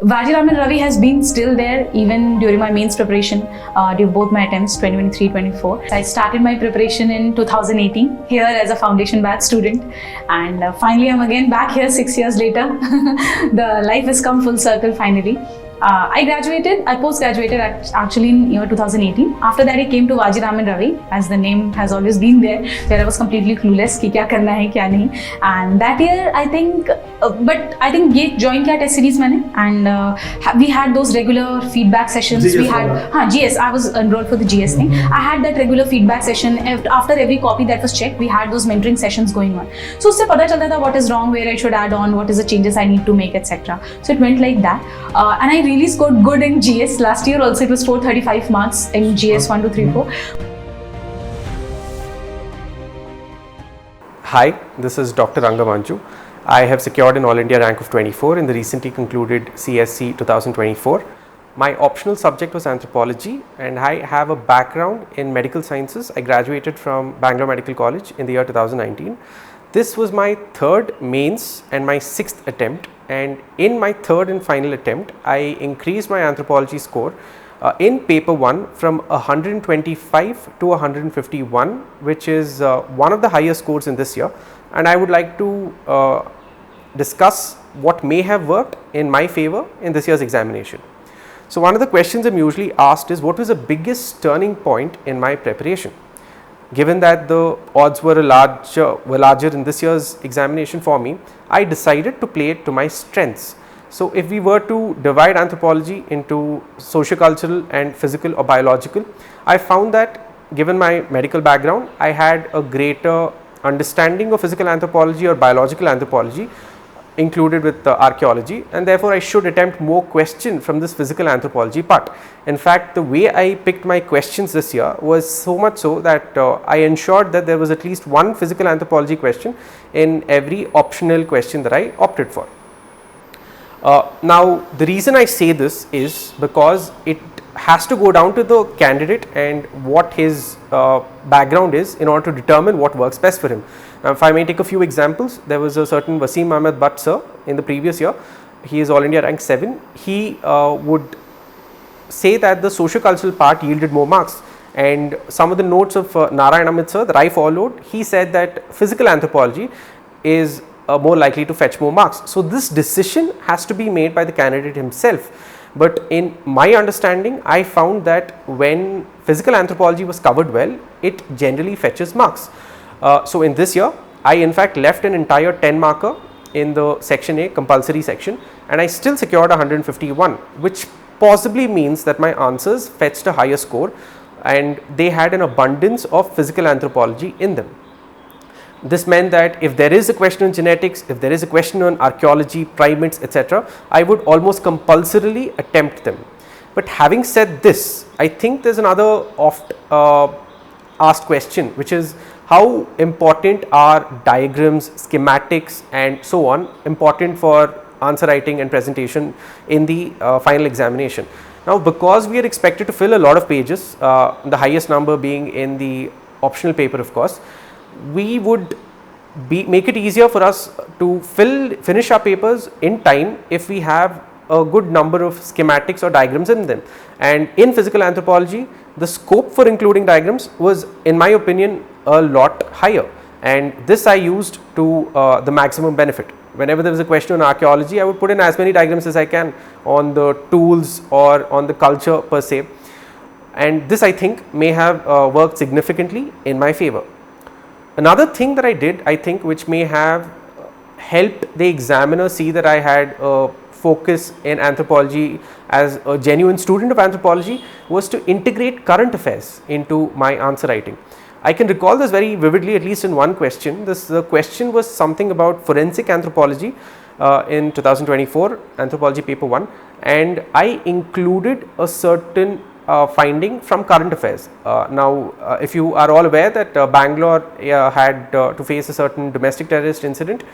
Vajiraman Ravi has been still there even during my mains preparation, during both my attempts 2023-24. I started my preparation in 2018 here as a foundation batch student, and finally I'm again back here 6 years later. The life has come full circle finally. I post-graduated actually in year 2018. After that I came to Vajiraman Ravi, as the name has always been there, where I was completely clueless कि क्या करना है क्या नहीं. And that year I think, but I think ये join किया test series मैंने, and we had those regular feedback sessions. GS we had GS. I was enrolled for the GS thing. I had that regular feedback session after every copy that was checked. We had those mentoring sessions going on. So उससे पता चलता था what is wrong, where I should add on, what is the changes I need to make, etc. So it went like that, and I really scored good in GS. Last year also it was 435 marks in GS 1, 2, 3, 4. Hi, this is Dr. Rangamanju. I have secured an All India rank of 24 in the recently concluded CSE 2024. My optional subject was anthropology, and I have a background in medical sciences. I graduated from Bangalore Medical College in the year 2019. This was my third mains and my sixth attempt, and in my third and final attempt I increased my anthropology score in paper 1 from 125 to 151, which is one of the highest scores in this year, and I would like to discuss what may have worked in my favor in this year's examination. So one of the questions I'm usually asked is, what was the biggest turning point in my preparation? Given that the odds were larger in this year's examination for me, I decided to play it to my strengths. So if we were to divide anthropology into sociocultural and physical or biological, I found that given my medical background, I had a greater understanding of physical anthropology or biological anthropology included with archaeology, and therefore I should attempt more questions from this physical anthropology part. In fact, the way I picked my questions this year was so much so that I ensured that there was at least one physical anthropology question in every optional question that I opted for. Now the reason I say this is because it has to go down to the candidate and what his background is in order to determine what works best for him. If I may take a few examples, there was a certain Wasim Ahmed Butt sir in the previous year. He is All India rank 7. He would say that the socio-cultural part yielded more marks, and some of the notes of Narayan Amit sir that I followed, he said that physical anthropology is more likely to fetch more marks. So this decision has to be made by the candidate himself. But in my understanding, I found that when physical anthropology was covered well, it generally fetches marks. So in this year, I in fact left an entire 10 marker in the section A compulsory section, and I still secured 151, which possibly means that my answers fetched a higher score and they had an abundance of physical anthropology in them. This meant that if there is a question on genetics, if there is a question on archaeology, primates, etc., I would almost compulsorily attempt them. But having said this, I think there is another oft asked question, which is how important are diagrams, schematics and so on important for answer writing and presentation in the final examination. Now because we are expected to fill a lot of pages, the highest number being in the optional paper of course, we would make it easier for us to finish our papers in time if we have a good number of schematics or diagrams in them. And in physical anthropology, the scope for including diagrams was, in my opinion, a lot higher, and this I used to the maximum benefit. Whenever there was a question on archaeology, I would put in as many diagrams as I can on the tools or on the culture per se, and this I think may have worked significantly in my favor. Another thing that I did, I think, which may have helped the examiner see that I had a focus in anthropology as a genuine student of anthropology, was to integrate current affairs into my answer writing. I can recall this very vividly, at least in one question. The question was something about forensic anthropology in 2024, Anthropology Paper 1, and I included a certain finding from current affairs. Now, if you are all aware that Bangalore had to face a certain domestic terrorist incident,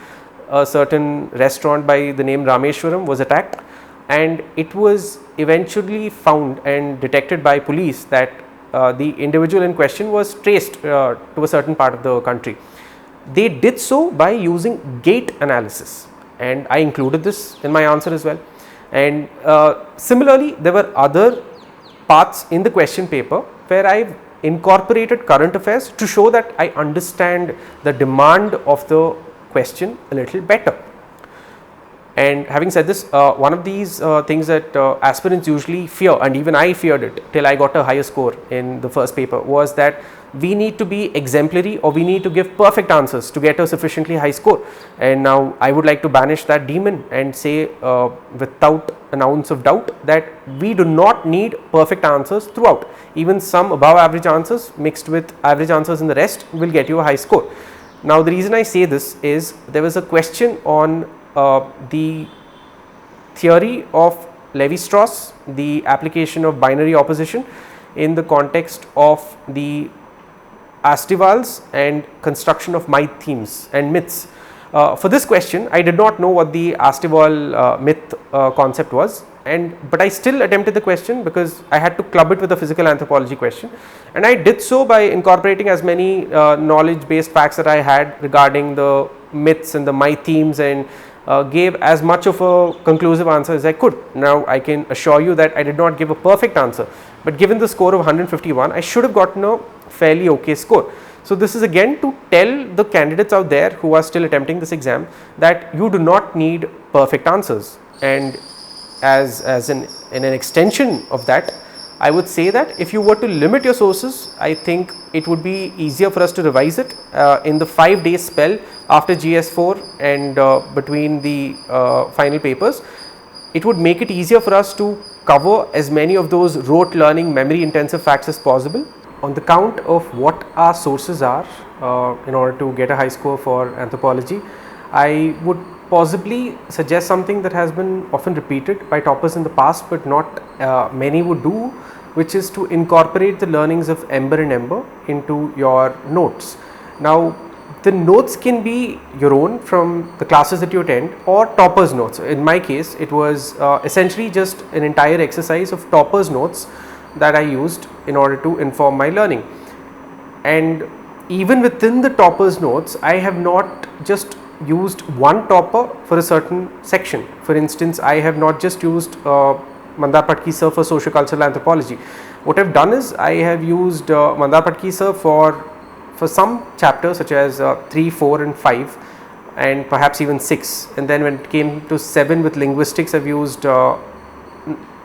a certain restaurant by the name Rameshwaram was attacked, and it was eventually found and detected by police that the individual in question was traced to a certain part of the country. They did so by using gait analysis, and I included this in my answer as well. And similarly, there were other parts in the question paper where I've incorporated current affairs to show that I understand the demand of the question a little better. And having said this, one of these things that aspirants usually fear, and even I feared it till I got a higher score in the first paper, was that we need to be exemplary or we need to give perfect answers to get a sufficiently high score. And now I would like to banish that demon and say without an ounce of doubt that we do not need perfect answers throughout. Even some above average answers mixed with average answers in the rest will get you a high score. Now the reason I say this is there was a question on the theory of Levi-Strauss, the application of binary opposition in the context of the Astivals and construction of myth and myths. For this question, I did not know what the Astival myth concept was, but I still attempted the question because I had to club it with a physical anthropology question, and I did so by incorporating as many knowledge based facts that I had regarding the myths and the mythemes, and gave as much of a conclusive answer as I could. Now I can assure you that I did not give a perfect answer, but given the score of 151, I should have gotten a fairly okay score. So this is again to tell the candidates out there who are still attempting this exam that you do not need perfect answers. And as in an extension of that, I would say that if you were to limit your sources, I think it would be easier for us to revise it in the 5-day spell after GS4 and between the final papers. It would make it easier for us to cover as many of those rote learning, memory intensive facts as possible. On the count of what our sources are in order to get a high score for anthropology, I would possibly suggest something that has been often repeated by toppers in the past, but not many would do, which is to incorporate the learnings of Ember and Ember into your notes. Now, the notes can be your own from the classes that you attend or toppers notes. In my case, it was essentially just an entire exercise of toppers notes that I used in order to inform my learning. And even within the toppers notes, I have not just used one topper for a certain section. For instance, I have not just used Mandar Patki sir for socio-cultural anthropology. What I have done is I have used Mandar Patki sir for some chapters such as 3, 4 and 5 and perhaps even 6, and then when it came to 7 with linguistics, I have used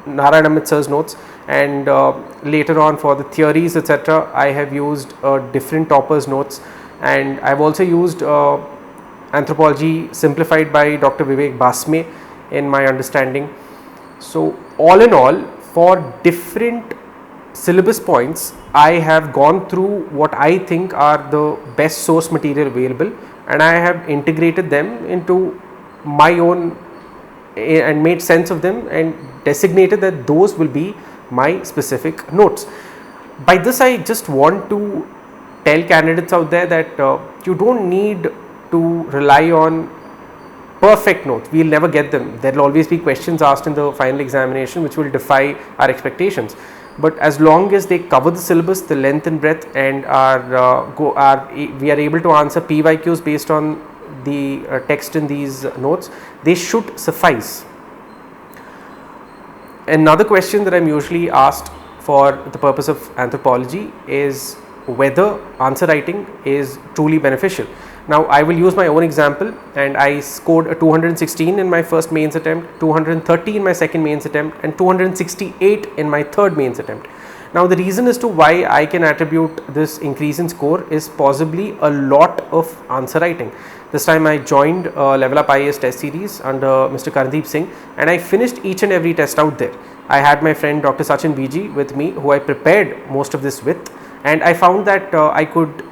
Narayana Amit sir's notes, and later on for the theories etc. I have used different toppers notes, and I have also used Anthropology Simplified by Dr. Vivek Basme in my understanding. So all in all, for different syllabus points, I have gone through what I think are the best source material available, and I have integrated them into my own and made sense of them and designated that those will be my specific notes. By this, I just want to tell candidates out there that you don't need to rely on perfect notes. We will never get them. There will always be questions asked in the final examination which will defy our expectations. But as long as they cover the syllabus, the length and breadth, and we are able to answer PYQs based on the text in these notes, they should suffice. Another question that I am usually asked for the purpose of anthropology is whether answer writing is truly beneficial. Now, I will use my own example, and I scored a 216 in my first mains attempt, 230 in my second mains attempt, and 268 in my third mains attempt. Now, the reason as to why I can attribute this increase in score is possibly a lot of answer writing. This time I joined Level Up IAS test series under Mr. Karandeep Singh, and I finished each and every test out there. I had my friend Dr. Sachin VG with me, who I prepared most of this with, and I found that I could,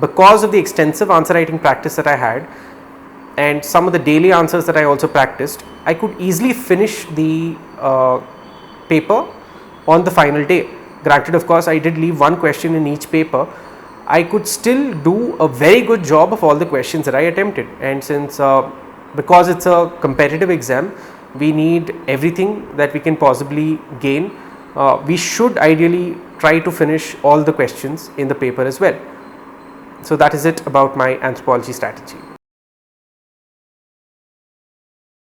because of the extensive answer writing practice that I had and some of the daily answers that I also practiced, I could easily finish the paper on the final day. Granted, of course, I did leave one question in each paper. I could still do a very good job of all the questions that I attempted, and since because it's a competitive exam, we need everything that we can possibly gain. We should ideally try to finish all the questions in the paper as well. So that is it about my anthropology strategy.